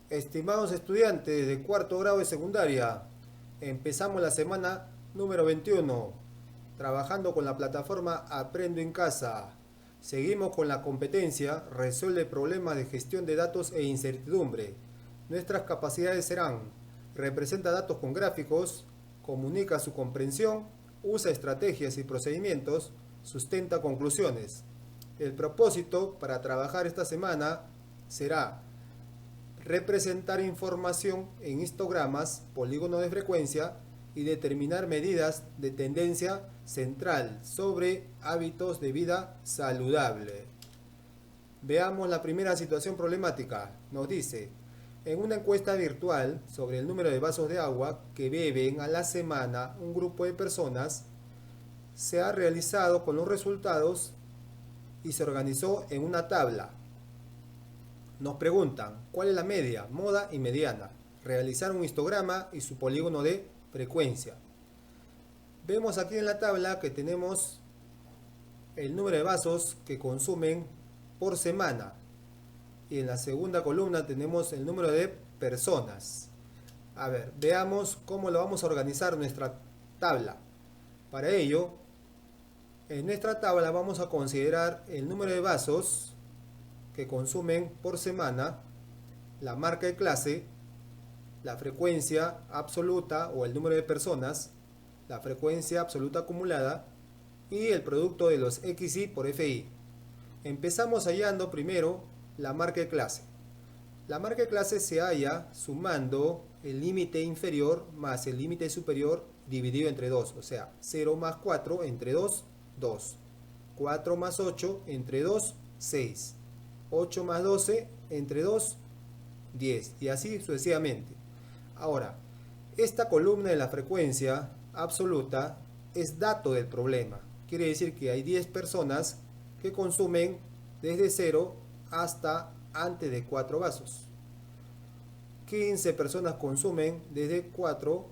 Estimados estudiantes de cuarto grado de secundaria, empezamos la semana número 21, trabajando con la plataforma Aprendo en Casa. Seguimos con la competencia Resuelve problemas de gestión de datos e incertidumbre. Nuestras capacidades serán: representa datos con gráficos, comunica su comprensión, usa estrategias y procedimientos, sustenta conclusiones. El propósito para trabajar esta semana será representar información en histogramas, polígono de frecuencia y determinar medidas de tendencia central sobre hábitos de vida saludable. Veamos la primera situación problemática. Nos dice: en una encuesta virtual sobre el número de vasos de agua que beben a la semana un grupo de personas, se ha realizado con los resultados y se organizó en una tabla. Nos preguntan cuál es la media, moda y mediana. Realizar un histograma y su polígono de frecuencia. Vemos aquí en la tabla que tenemos el número de vasos que consumen por semana. Y en la segunda columna tenemos el número de personas. A ver, veamos cómo lo vamos a organizar nuestra tabla. Para ello, en nuestra tabla vamos a considerar el número de vasos que consumen por semana, la marca de clase, la frecuencia absoluta o el número de personas, la frecuencia absoluta acumulada y el producto de los XI por FI. Empezamos hallando primero la marca de clase. La marca de clase se halla sumando el límite inferior más el límite superior dividido entre 2, o sea, 0 más 4 entre 2, 2. 4 más 8 entre 2, 6. 8 más 12 entre 2, 10. Y así sucesivamente. Ahora, esta columna de la frecuencia absoluta es dato del problema. Quiere decir que hay 10 personas que consumen desde 0 hasta antes de 4 vasos. 15 personas consumen desde 4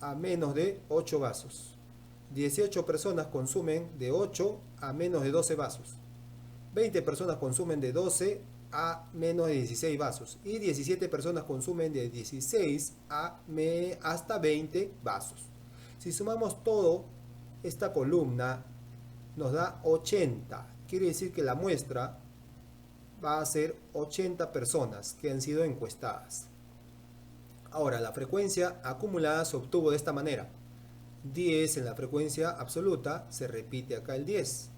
a menos de 8 vasos. 18 personas consumen de 8 a menos de 12 vasos. 20 personas consumen de 12 a menos de 16 vasos. Y 17 personas consumen de 16 hasta 20 vasos. Si sumamos todo, esta columna nos da 80. Quiere decir que la muestra va a ser 80 personas que han sido encuestadas. Ahora, la frecuencia acumulada se obtuvo de esta manera. 10 en la frecuencia absoluta, se repite acá el 10.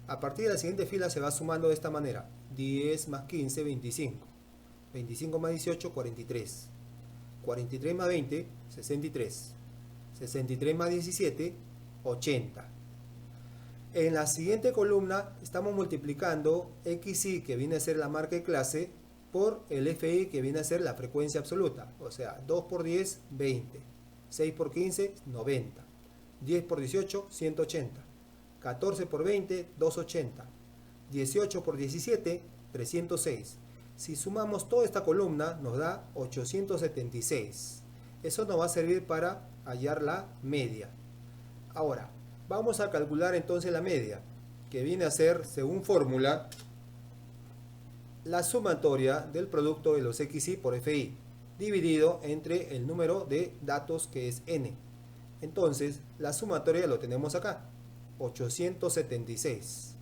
A partir de la siguiente fila se va sumando de esta manera: 10 más 15, 25. 25 más 18, 43. 43 más 20, 63. 63 más 17, 80. En la siguiente columna estamos multiplicando XI, que viene a ser la marca de clase, por el FI, que viene a ser la frecuencia absoluta. O sea, 2 por 10, 20. 6 por 15, 90. 10 por 18, 180. 14 por 20, 280. 18 por 17, 306. Si sumamos toda esta columna nos da 876. Eso nos va a servir para hallar la media. Ahora, vamos a calcular entonces la media, que viene a ser, según fórmula, la sumatoria del producto de los XI por FI, dividido entre el número de datos, que es n. Entonces, la sumatoria lo tenemos acá: 876.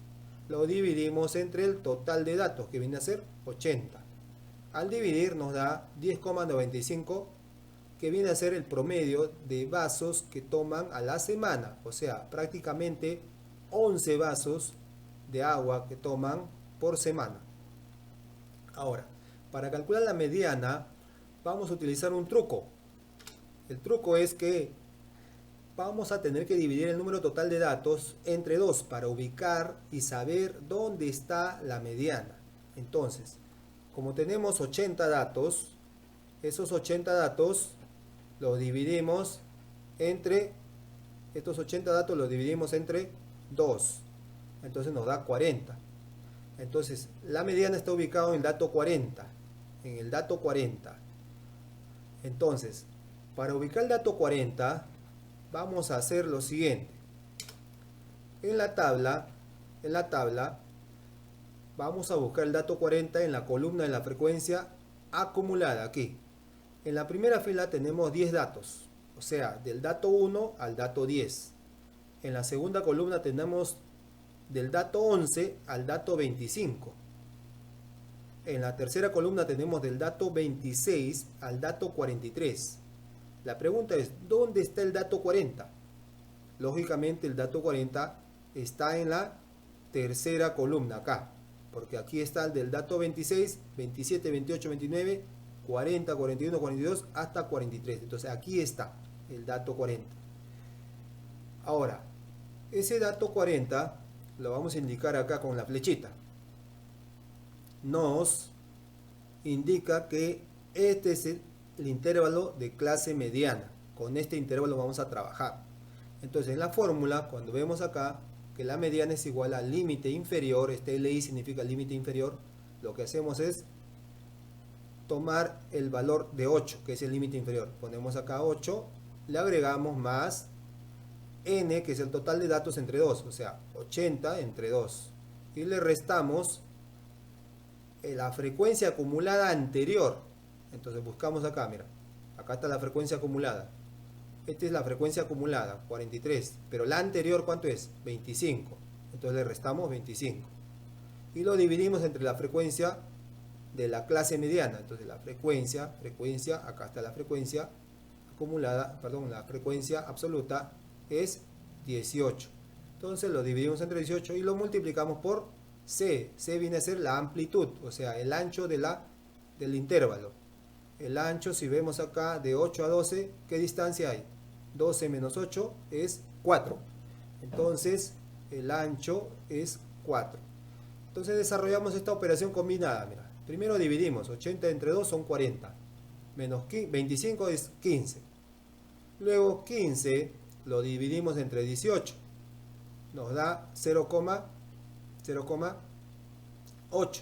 Lo dividimos entre el total de datos, que viene a ser 80. Al dividir nos da 10,95, que viene a ser el promedio de vasos que toman a la semana. O sea, prácticamente 11 vasos de agua que toman por semana. Ahora, para calcular la mediana vamos a utilizar un truco. El truco es que vamos a tener que dividir el número total de datos entre 2 para ubicar y saber dónde está la mediana. Entonces, como tenemos 80 datos, esos 80 datos los dividimos entre, estos 80 datos los dividimos entre 2. Entonces nos da 40. Entonces, la mediana está ubicada en el dato 40. En el dato 40. Entonces, para ubicar el dato 40, vamos a hacer lo siguiente. En la tabla, vamos a buscar el dato 40 en la columna de la frecuencia acumulada aquí. En la primera fila tenemos 10 datos, o sea, del dato 1 al dato 10. En la segunda columna tenemos del dato 11 al dato 25. En la tercera columna tenemos del dato 26 al dato 43. La pregunta es, ¿dónde está el dato 40? Lógicamente el dato 40 está en la tercera columna acá, porque aquí está el del dato 26, 27, 28, 29, 40, 41, 42 hasta 43. Entonces aquí está el dato 40. Ahora, ese dato 40 lo vamos a indicar acá con la flechita. Nos indica que este es el intervalo de clase mediana. Con este intervalo vamos a trabajar. Entonces en la fórmula, cuando vemos acá que la mediana es igual al límite inferior, este LI significa límite inferior, lo que hacemos es tomar el valor de 8, que es el límite inferior. Ponemos acá 8, le agregamos más n, que es el total de datos entre 2, o sea, 80 entre 2. Y le restamos la frecuencia acumulada anterior. Entonces buscamos acá, mira, acá está la frecuencia acumulada. Esta es la frecuencia acumulada, 43, pero la anterior, ¿cuánto es? 25. Entonces le restamos 25. Y lo dividimos entre la frecuencia de la clase mediana. Entonces la frecuencia, acá está la frecuencia acumulada, perdón, la frecuencia absoluta es 18. Entonces lo dividimos entre 18 y lo multiplicamos por C. C viene a ser la amplitud, o sea, el ancho del intervalo. El ancho, si vemos acá, de 8 a 12, ¿qué distancia hay? 12 menos 8 es 4. Entonces, el ancho es 4. Entonces desarrollamos esta operación combinada. Mira, primero dividimos, 80 entre 2 son 40. Menos 25 es 15. Luego 15 lo dividimos entre 18. Nos da 0,8.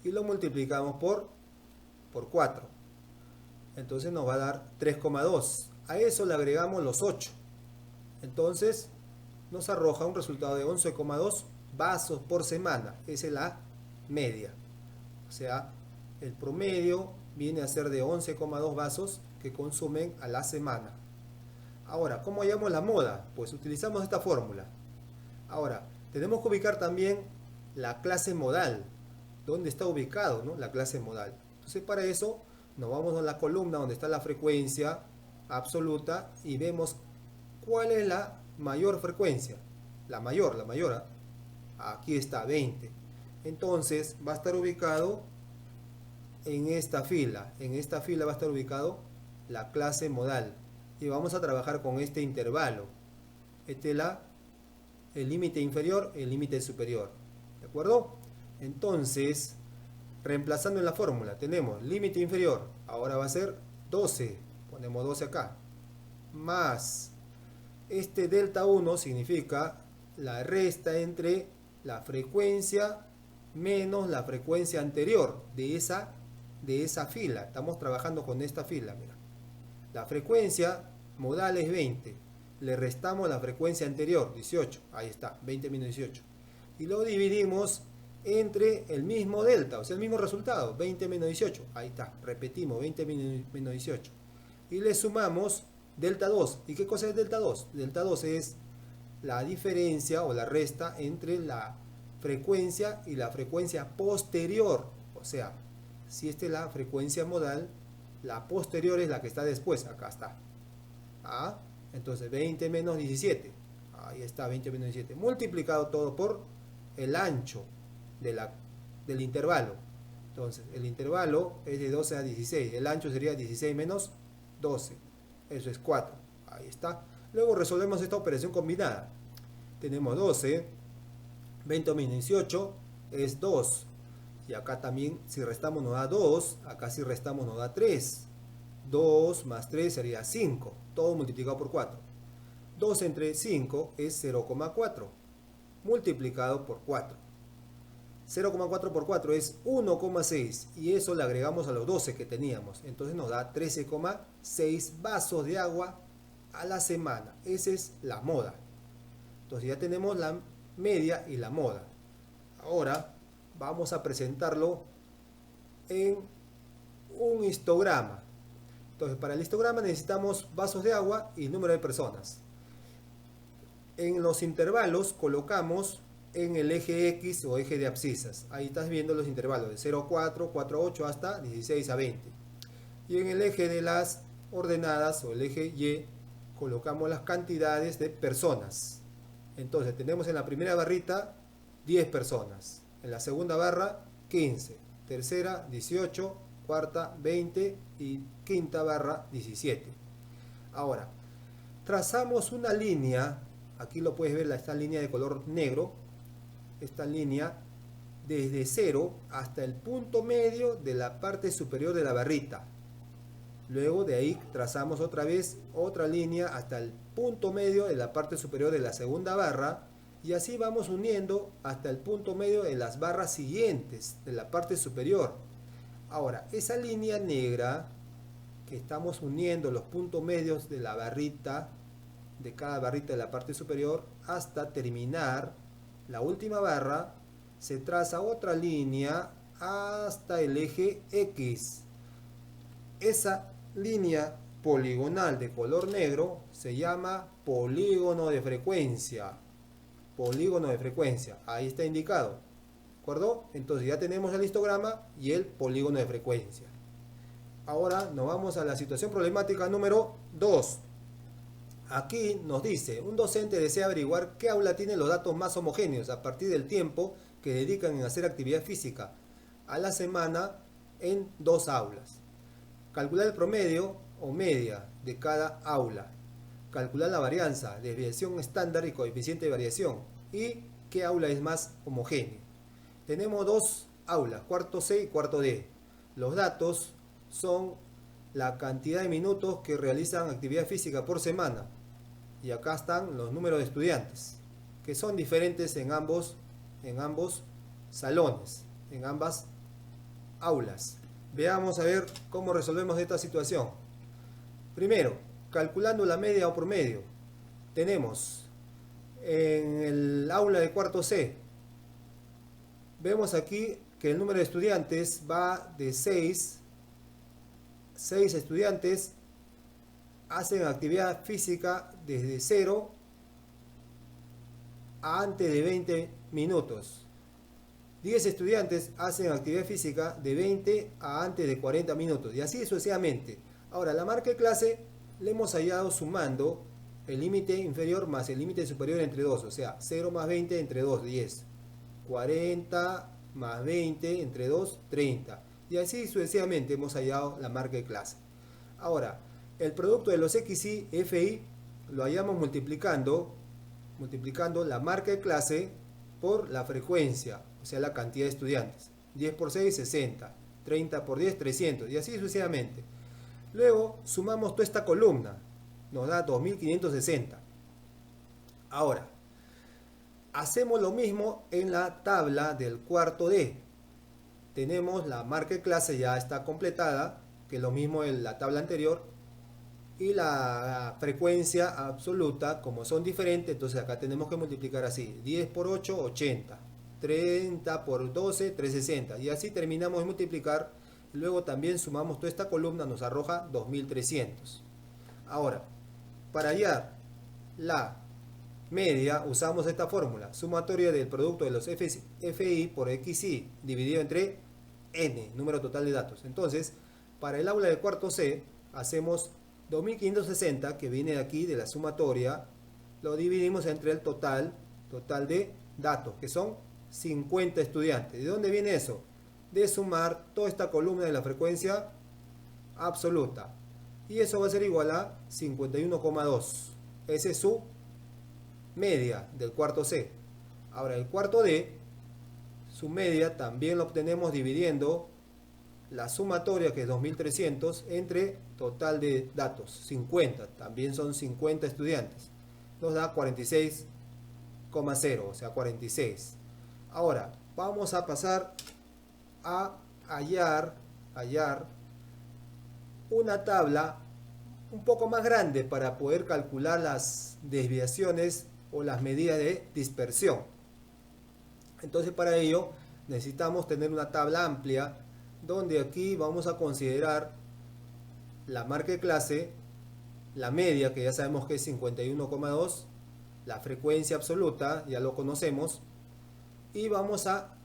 Y lo multiplicamos por 4. Entonces nos va a dar 3,2. A eso le agregamos los 8. Entonces nos arroja un resultado de 11,2 vasos por semana. Esa es la media. O sea, el promedio viene a ser de 11,2 vasos que consumen a la semana. Ahora, ¿cómo hallamos la moda? Pues utilizamos esta fórmula. Ahora, tenemos que ubicar también la clase modal. ¿Dónde está ubicado, no? La clase modal. Entonces, para eso nos vamos a la columna donde está la frecuencia absoluta y vemos cuál es la mayor frecuencia. La mayor. Aquí está, 20. Entonces, va a estar ubicado en esta fila. En esta fila va a estar ubicado la clase modal. Y vamos a trabajar con este intervalo. Este es el límite inferior, el límite superior. ¿De acuerdo? Entonces, reemplazando en la fórmula, tenemos límite inferior. Ahora va a ser 12. Ponemos 12 acá. Más este delta 1 significa la resta entre la frecuencia menos la frecuencia anterior de esa fila. Estamos trabajando con esta fila, mira. La frecuencia modal es 20. Le restamos la frecuencia anterior, 18. Ahí está, 20 menos 18. Y lo dividimos entre el mismo delta, o sea, el mismo resultado, 20 menos 18. Ahí está, repetimos, 20 menos 18. Y le sumamos delta 2. ¿Y qué cosa es delta 2? Delta 2 es la diferencia o la resta entre la frecuencia y la frecuencia posterior. O sea, si esta es la frecuencia modal, la posterior es la que está después. Acá está. ¿Ah? Entonces 20 menos 17. Ahí está, 20 menos 17. Multiplicado todo por el ancho del intervalo. Entonces el intervalo es de 12 a 16. El ancho sería 16 menos 12. Eso es 4. Ahí está. Luego resolvemos esta operación combinada. Tenemos 12. 20 menos 18 es 2. Y acá también, si restamos nos da 2. Acá si restamos nos da 3. 2 más 3 sería 5. Todo multiplicado por 4. 2 entre 5 es 0,4. Multiplicado por 4. 0,4 por 4 es 1,6. Y eso le agregamos a los 12 que teníamos. Entonces nos da 13,6 vasos de agua a la semana. Esa es la moda. Entonces ya tenemos la media y la moda. Ahora vamos a presentarlo en un histograma. Entonces, para el histograma necesitamos vasos de agua y número de personas. En los intervalos colocamos en el eje X o eje de abscisas. Ahí estás viendo los intervalos de 0 a 4, 4 a 8 hasta 16 a 20. Y en el eje de las ordenadas o el eje Y colocamos las cantidades de personas. Entonces tenemos en la primera barrita 10 personas, en la segunda barra 15, tercera 18, cuarta 20 y quinta barra 17. Ahora, trazamos una línea, aquí lo puedes ver, esta línea de color negro, esta línea desde 0 hasta el punto medio de la parte superior de la barrita. Luego de ahí trazamos otra vez otra línea hasta el punto medio de la parte superior de la segunda barra y así vamos uniendo hasta el punto medio de las barras siguientes de la parte superior. Ahora, esa línea negra que estamos uniendo los puntos medios de la barrita, de cada barrita de la parte superior, hasta terminar la última barra, se traza otra línea hasta el eje X. Esa línea poligonal de color negro se llama polígono de frecuencia. Polígono de frecuencia, ahí está indicado. ¿De acuerdo? Entonces ya tenemos el histograma y el polígono de frecuencia. Ahora nos vamos a la situación problemática número 2. Aquí nos dice, un docente desea averiguar qué aula tiene los datos más homogéneos a partir del tiempo que dedican en hacer actividad física a la semana en 2 aulas. Calcular el promedio o media de cada aula. Calcular la varianza, desviación estándar y coeficiente de variación. Y qué aula es más homogénea. Tenemos 2 aulas, cuarto C y cuarto D. Los datos son la cantidad de minutos que realizan actividad física por semana. Y acá están los números de estudiantes, que son diferentes en ambos salones, en ambas aulas. Veamos a ver cómo resolvemos esta situación. Primero, calculando la media o promedio. Tenemos en el aula de cuarto C, vemos aquí que el número de estudiantes va de 6 estudiantes hacen actividad física desde 0 a antes de 20 minutos. 10 estudiantes hacen actividad física de 20 a antes de 40 minutos y así sucesivamente. Ahora, la marca de clase le hemos hallado sumando el límite inferior más el límite superior entre 2, o sea, 0 más 20 entre 2, 10. 40 más 20 entre 2, 30. Y así sucesivamente hemos hallado la marca de clase. Ahora, el producto de los XY, FI, lo hallamos multiplicando la marca de clase por la frecuencia, o sea, la cantidad de estudiantes. 10 por 6, 60. 30 por 10, 300. Y así sucesivamente. Luego sumamos toda esta columna. Nos da 2560. Ahora, hacemos lo mismo en la tabla del cuarto D. Tenemos la marca de clase ya está completada, que es lo mismo en la tabla anterior. Y la frecuencia absoluta, como son diferentes, entonces acá tenemos que multiplicar así. 10 por 8, 80. 30 por 12, 360. Y así terminamos de multiplicar. Luego también sumamos toda esta columna, nos arroja 2300. Ahora, para hallar la media usamos esta fórmula, sumatoria del producto de los FI por XI dividido entre N, número total de datos. Entonces, para el aula de cuarto C, hacemos 2560, que viene de aquí de la sumatoria, lo dividimos entre el total de datos, que son 50 estudiantes. ¿De dónde viene eso? De sumar toda esta columna de la frecuencia absoluta. Y eso va a ser igual a 51,2. Ese es su media del cuarto C. Ahora el cuarto D, su media también lo obtenemos dividiendo la sumatoria, que es 2300, entre total de datos, 50. También son 50 estudiantes. Nos da 46,0, o sea 46. Ahora vamos a pasar a hallar una tabla un poco más grande para poder calcular las desviaciones o las medidas de dispersión. Entonces, para ello necesitamos tener una tabla amplia donde aquí vamos a considerar la marca de clase, la media, que ya sabemos que es 51,2, la frecuencia absoluta, ya lo conocemos, y vamos a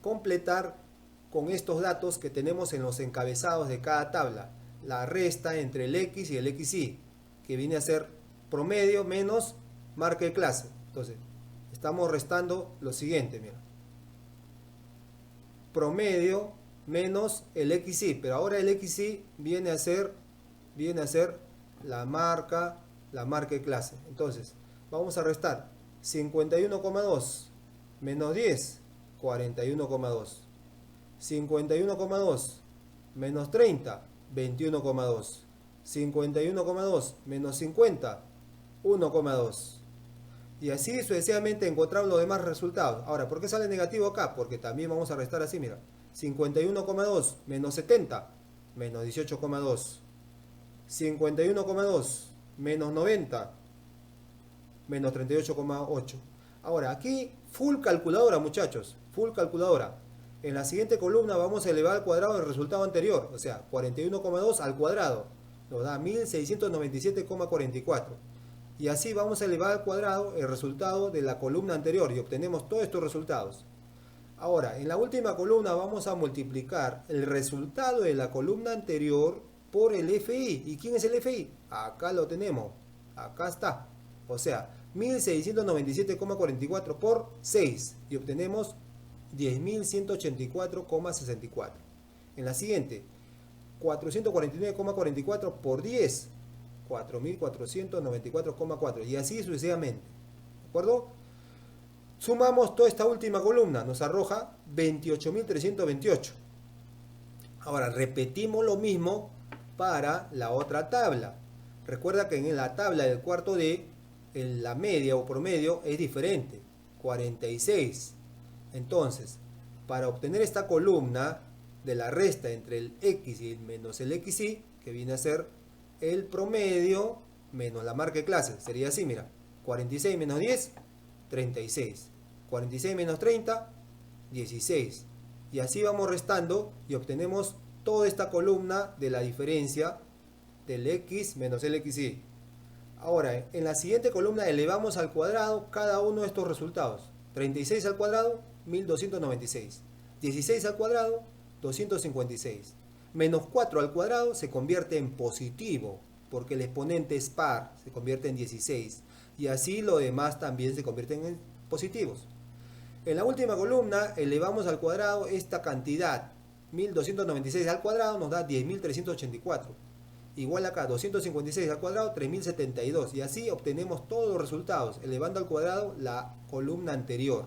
completar con estos datos que tenemos en los encabezados de cada tabla, la resta entre el X y el XY, que viene a ser promedio menos marca de clase. Entonces, estamos restando lo siguiente, mira. Promedio menos el XY, pero ahora el XY viene a ser la marca de clase. Entonces, vamos a restar 51,2 menos 10, 41,2. 51,2 menos 30, 21,2. 51,2 menos 50, 1,2. Y así sucesivamente encontramos los demás resultados. Ahora, ¿por qué sale negativo acá? Porque también vamos a restar así, mira. 51,2 menos 70, menos 18,2. 51,2 menos 90, menos 38,8. Ahora, aquí full calculadora, muchachos, full calculadora. En la siguiente columna vamos a elevar al cuadrado el resultado anterior, o sea, 41,2 al cuadrado, nos da 1697,44. Y así vamos a elevar al cuadrado el resultado de la columna anterior y obtenemos todos estos resultados. Ahora, en la última columna vamos a multiplicar el resultado de la columna anterior por el FI. ¿Y quién es el FI? Acá lo tenemos, acá está. O sea, 1697,44 por 6 y obtenemos 10.184,64. En la siguiente, 449,44 por 10, 4.494,4 y así sucesivamente. ¿De acuerdo? Sumamos toda esta última columna, nos arroja 28.328. Ahora repetimos lo mismo para la otra tabla. Recuerda que en la tabla del cuarto D, en la media o promedio es diferente, 46. Entonces, para obtener esta columna de la resta entre el X y menos el XY, que viene a ser el promedio menos la marca de clase, sería así, mira, 46 menos 10, 36. 46 menos 30, 16. Y así vamos restando y obtenemos toda esta columna de la diferencia del X menos el XY. Ahora, en la siguiente columna elevamos al cuadrado cada uno de estos resultados. 36 al cuadrado, 1296. 16 al cuadrado, 256. Menos 4 al cuadrado se convierte en positivo, porque el exponente es par, se convierte en 16. Y así lo demás también se convierten en positivos. En la última columna elevamos al cuadrado esta cantidad. 1296 al cuadrado nos da 10.384. Igual acá, 256 al cuadrado, 3072. Y así obtenemos todos los resultados, elevando al cuadrado la columna anterior.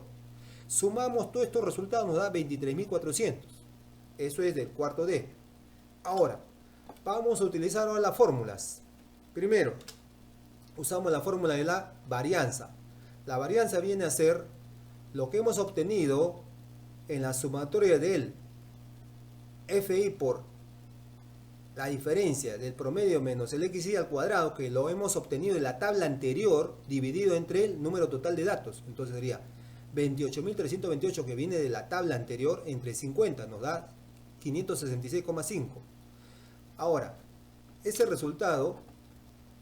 Sumamos todos estos resultados, nos da 23.400. Eso es del cuarto D. Ahora, vamos a utilizar ahora las fórmulas. Primero, usamos la fórmula de la varianza. La varianza viene a ser lo que hemos obtenido en la sumatoria del FI por la diferencia del promedio menos el XY al cuadrado, que lo hemos obtenido en la tabla anterior, dividido entre el número total de datos. Entonces sería 28.328 que viene de la tabla anterior entre 50, nos da 566,5. Ahora, ese resultado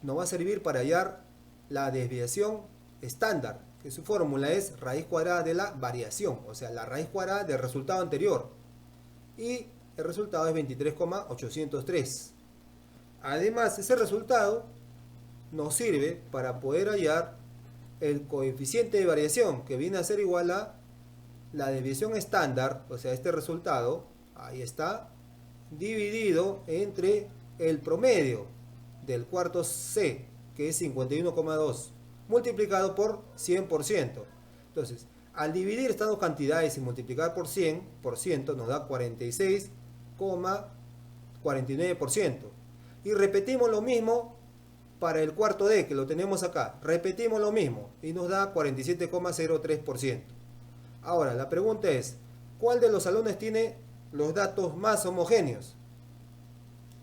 nos va a servir para hallar la desviación estándar, que su fórmula es raíz cuadrada de la variación, o sea, la raíz cuadrada del resultado anterior. Y el resultado es 23,803. Además, ese resultado nos sirve para poder hallar el coeficiente de variación, que viene a ser igual a la desviación estándar, o sea, este resultado, ahí está, dividido entre el promedio del cuarto C, que es 51,2, multiplicado por 100%. Entonces, al dividir estas dos cantidades y multiplicar por 100%, nos da 46,49%. Y repetimos lo mismo para el cuarto D, que lo tenemos acá. Repetimos lo mismo y nos da 47,03%. Ahora, la pregunta es, ¿cuál de los salones tiene los datos más homogéneos?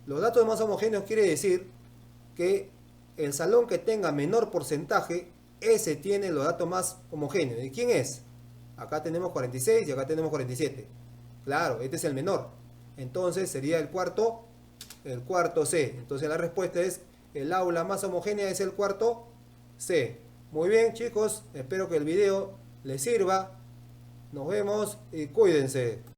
Los datos más homogéneos quiere decir que el salón que tenga menor porcentaje, ese tiene los datos más homogéneos. ¿Y quién es? Acá tenemos 46 y acá tenemos 47. Claro, este es el menor. Entonces sería el cuarto C. Entonces la respuesta es el aula más homogénea es el cuarto C. Muy bien, chicos, espero que el video les sirva. Nos vemos y cuídense.